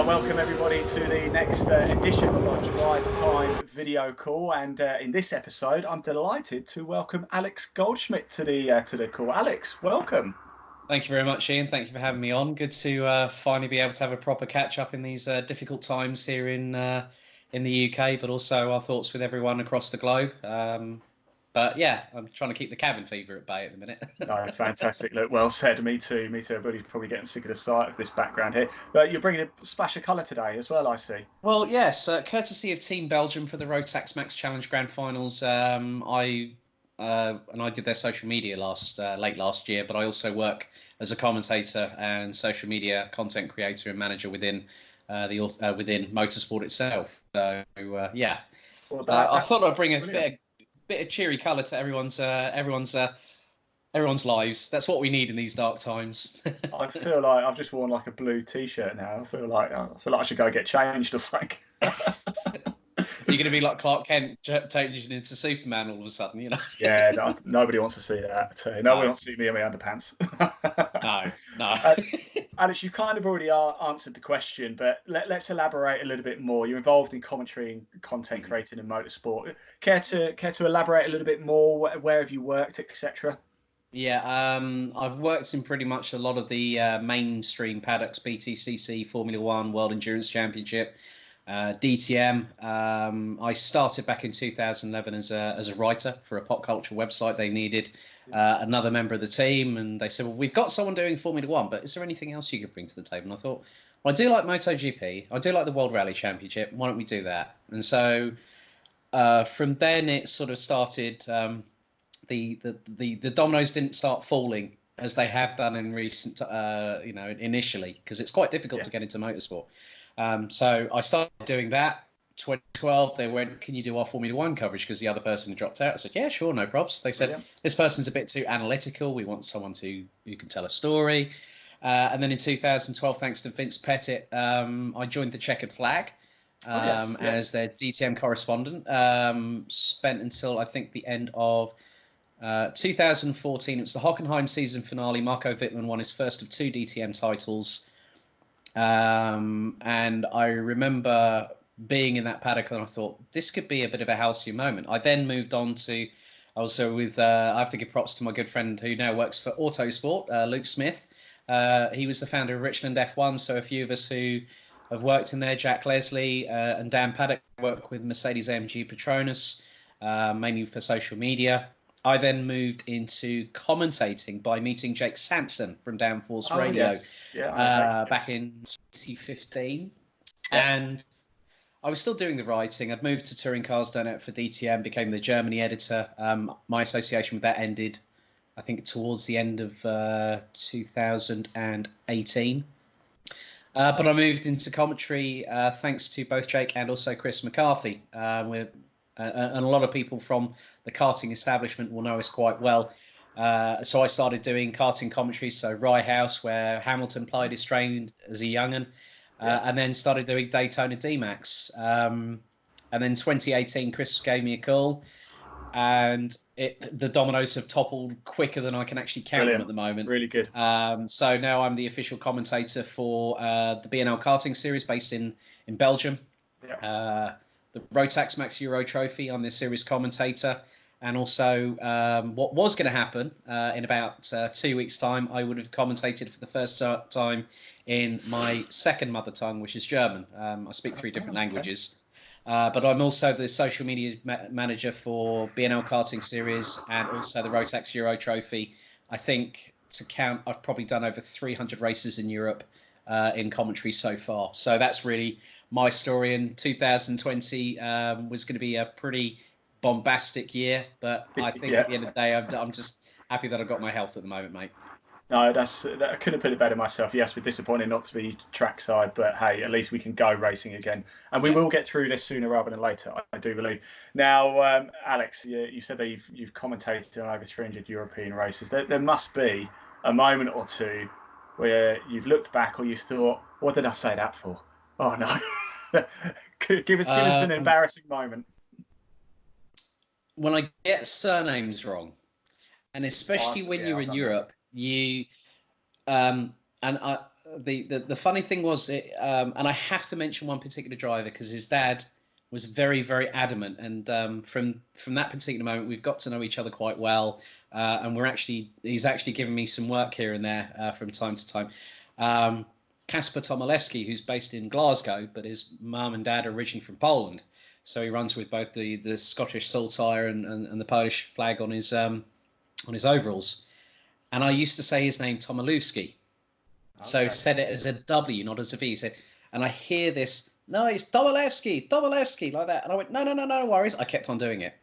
Welcome everybody to the next edition of our Drive Time video call, and in this episode, I'm delighted to welcome Alex Goldschmidt to the call. Alex, welcome. Thank you very much, Ian. Thank you for having me on. Good to finally be able to have a proper catch up in these difficult times here in the UK, but also our thoughts with everyone across the globe. But yeah, I'm trying to keep the cabin fever at bay at the minute. No, fantastic. Look, well said. Me too. Everybody's probably getting sick of the sight of this background here. But you're bringing a splash of colour today as well, I see. Well, yes, courtesy of Team Belgium for the Rotax Max Challenge Grand Finals. I did their social media late last year, but I also work as a commentator and social media content creator and manager within within Motorsport itself. So yeah, well, I thought I'd bring a bit of cheery colour to everyone's lives. That's what we need in these dark times. I feel like I've just worn like a blue T-shirt now. I feel like I should go get changed or something. You're going to be like Clark Kent changing into Superman all of a sudden, you know? Yeah, nobody wants to see that. Nobody wants to see me in my underpants. No. Alex, you kind of already answered the question, but let's elaborate a little bit more. You're involved in commentary and content creating in motorsport. Care to elaborate a little bit more? Where have you worked, etc.? Yeah, I've worked in pretty much a lot of the mainstream paddocks, BTCC, Formula One, World Endurance Championship. DTM. I started back in 2011 as a writer for a pop culture website. They needed another member of the team, and they said, well, we've got someone doing Formula One, but is there anything else you could bring to the table? And I thought, well, I do like MotoGP. I do like the World Rally Championship. Why don't we do that? And so from then it sort of started. The dominoes didn't start falling as they have done in recent, initially, because it's quite difficult to get into motorsport. So I started doing that. 2012, they went, can you do our Formula One coverage? Because the other person had dropped out. I said, yeah, sure, no probs. They said, this person's a bit too analytical. We want someone who can tell a story. And then in 2012, thanks to Vince Pettit, I joined the Checkered Flag as their DTM correspondent. Spent until, I think, the end of 2014. It was the Hockenheim season finale. Marco Wittmann won his first of 2 DTM titles. And I remember being in that paddock and I thought this could be a bit of a halcyon moment. I then moved on to also with I have to give props to my good friend who now works for Autosport, Luke Smith. He was the founder of Richland F1, so a few of us who have worked in there, Jack Leslie and Dan Paddock, work with Mercedes-AMG Petronas, mainly for social media. I then moved into commentating by meeting Jake Sanson from Downforce Radio back in 2015. And I was still doing the writing. I'd moved to Touring Cars Donut for DTM, became the Germany editor. My association with that ended, I think, towards the end of 2018. But I moved into commentary thanks to both Jake and also Chris McCarthy. And a lot of people from the karting establishment will know us quite well. So I started doing karting commentary, so Rye House, where Hamilton plied his trade as a young'un, and then started doing Daytona D-Max. And then 2018, Chris gave me a call, and the dominoes have toppled quicker than I can actually count them at the moment. Really good. So now I'm the official commentator for the B&L karting series based in Belgium. The Rotax Max Euro Trophy. I'm the series commentator, and also what was going to happen in about 2 weeks' time, I would have commentated for the first time in my second mother tongue, which is German. I speak 3 different languages, but I'm also the social media manager for B&L Karting Series and also the Rotax Euro Trophy. I think to count, I've probably done over 300 races in Europe in commentary so far. So that's really my story. In 2020 was going to be a pretty bombastic year, but I think at the end of the day, I'm just happy that I've got my health at the moment, mate. No, I couldn't have put it better myself. Yes, we're disappointed not to be trackside, but hey, at least we can go racing again, and we will get through this sooner rather than later, I do believe. Now, Alex, you said that you've commentated on over 300 European races. There must be a moment or two where you've looked back or you've thought, what did I say that for? Oh no. give us an embarrassing moment. When I get surnames wrong, and especially when you're in Europe, you and the funny thing was, and I have to mention one particular driver because his dad was very, very adamant, and from that particular moment, we've got to know each other quite well, and he's actually given me some work here and there from time to time. Kasper Tomaszewski, who's based in Glasgow, but his mum and dad are originally from Poland, so he runs with both the Scottish saltire and the Polish flag on his overalls. And I used to say his name Tomaszewski, so said it as a W, not as a V. He said, and I hear this, no, it's Tomaszewski, like that. And I went, no worries. I kept on doing it.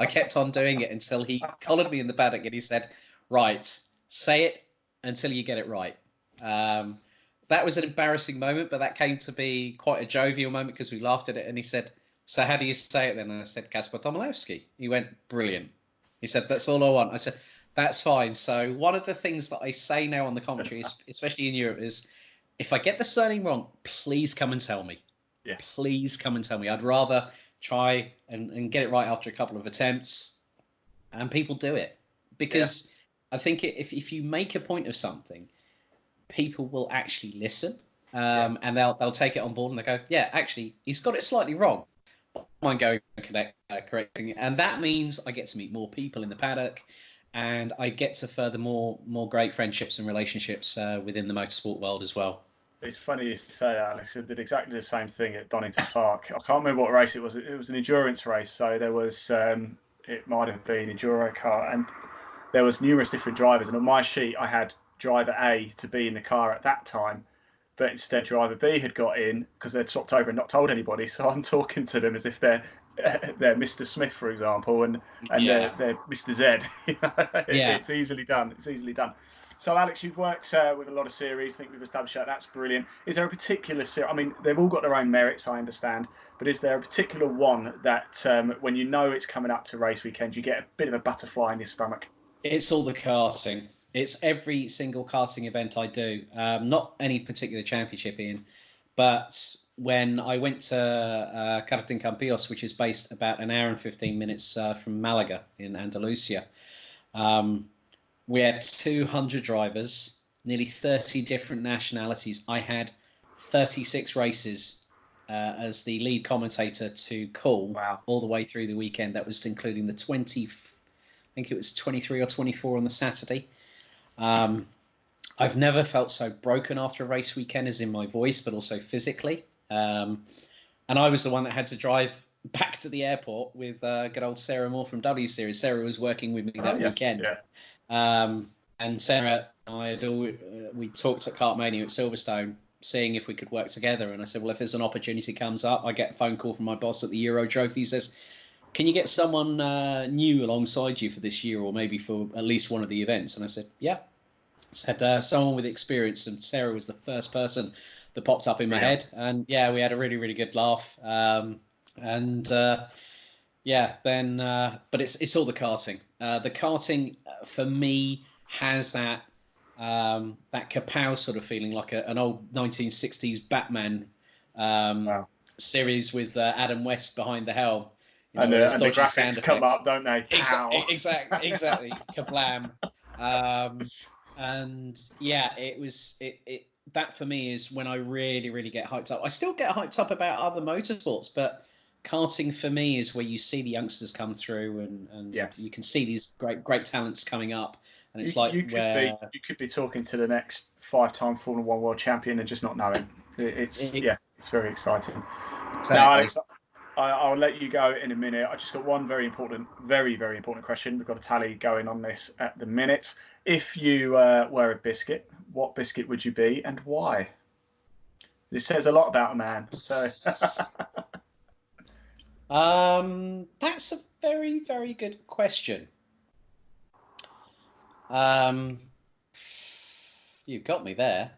I kept on doing it until he collared me in the paddock and he said, right, say it until you get it right. That was an embarrassing moment, but that came to be quite a jovial moment because we laughed at it. And he said, so how do you say it then? And I said, Kasper Tomaszewski. He went, brilliant. He said, that's all I want. I said, that's fine. So one of the things that I say now on the commentary, especially in Europe, is if I get the surname wrong, please come and tell me. Yeah. Please come and tell me. I'd rather try and get it right after a couple of attempts. And people do it. Because I think if you make a point of something, people will actually listen, and they'll take it on board and they go, yeah, actually, he's got it slightly wrong. I mind going and correcting it. And that means I get to meet more people in the paddock, and I get to further more great friendships and relationships within the motorsport world as well. It's funny you say, Alex. I did exactly the same thing at Donington Park. I can't remember what race it was. It was an endurance race, so there was it might have been EnduroCar, and there was numerous different drivers. And on my sheet, I had driver A to be in the car at that time, but instead driver B had got in because they'd swapped over and not told anybody. So I'm talking to them as if they're Mr. Smith, for example, and they're Mr. Z. It's easily done. So Alex, you've worked with a lot of series. I think we've established that's brilliant. Is there a particular series? I mean, they've all got their own merits, I understand, but is there a particular one that when you know it's coming up to race weekend, you get a bit of a butterfly in your stomach? It's all the karting. It's every single karting event I do. Not any particular championship, Ian, but when I went to Karting Campillos, which is based about an hour and 15 minutes from Malaga in Andalusia, we had 200 drivers, nearly 30 different nationalities. I had 36 races as the lead commentator to call all the way through the weekend. That was including the 20, I think it was 23 or 24 on the Saturday. I've never felt so broken after a race weekend as in my voice, but also physically. And I was the one that had to drive back to the airport with good old Sarah Moore from W Series. Sarah was working with me that weekend. Yeah. And Sarah and we talked at Kartmania at Silverstone, seeing if we could work together. And I said, well, if there's an opportunity comes up, I get a phone call from my boss at the Euro Trophy. He says, can you get someone new alongside you for this year, or maybe for at least one of the events? And I said, yeah. Said someone with experience, and Sarah was the first person that popped up in my head. And we had a really, really good laugh. But it's all the karting. The karting for me has that kapow sort of feeling, like an old 1960s Batman series with Adam West behind the helm. And the graphics come up, don't they? Exactly. Kablam. That for me is when I really, really get hyped up. I still get hyped up about other motorsports, but karting for me is where you see the youngsters come through, and you can see these great talents coming up. And it's you could be talking to the next 5-time Formula One world champion and just not know it. It's very exciting. Exactly. Now, Alex, I'll let you go in a minute. I just got one very, very important question. We've got a tally going on this at the minute. If you were a biscuit, what biscuit would you be and why? This says a lot about a man. So. That's a very, very good question. You've got me there.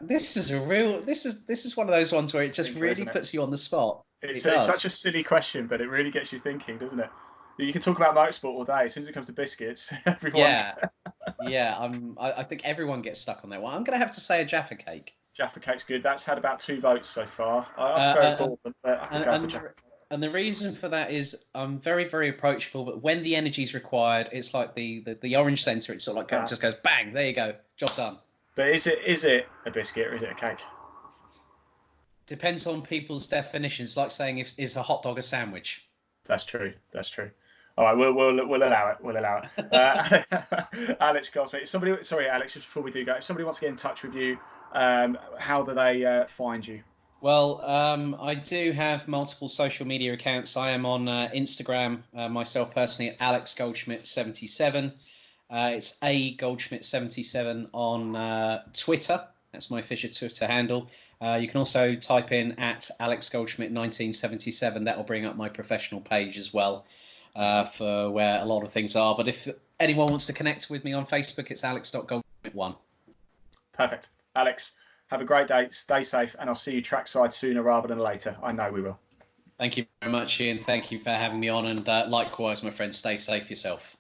This is one of those ones where it just really puts you on the spot. It's such a silly question, but it really gets you thinking, doesn't it? You can talk about motorsport all day. As soon as it comes to biscuits, everyone. I think everyone gets stuck on that one. I'm going to have to say a Jaffa cake. Jaffa cake's good. That's had about 2 votes so far. I'll go Bourbon, but I can go for Jaffa. And the reason for that is I'm very, very approachable, but when the energy is required, it's like the orange centre. It sort of like just goes bang. There you go, job done. But is it a biscuit or is it a cake? Depends on people's definitions. Like saying is a hot dog a sandwich? That's true. That's true. All right, we'll allow it. We'll allow it. Alex Goldsmith. Alex, just before we do go, if somebody wants to get in touch with you, how do they find you? Well, I do have multiple social media accounts. I am on Instagram, myself personally, at Alex Goldschmidt 77. It's A Goldschmidt 77 on Twitter. That's my official Twitter handle. You can also type in at Alex Goldschmidt 1977. That will bring up my professional page as well, for where a lot of things are. But if anyone wants to connect with me on Facebook, it's alex.goldschmidt1. Perfect. Alex, have a great day. Stay safe, and I'll see you trackside sooner rather than later. I know we will. Thank you very much, Ian. Thank you for having me on. And likewise, my friend, stay safe yourself.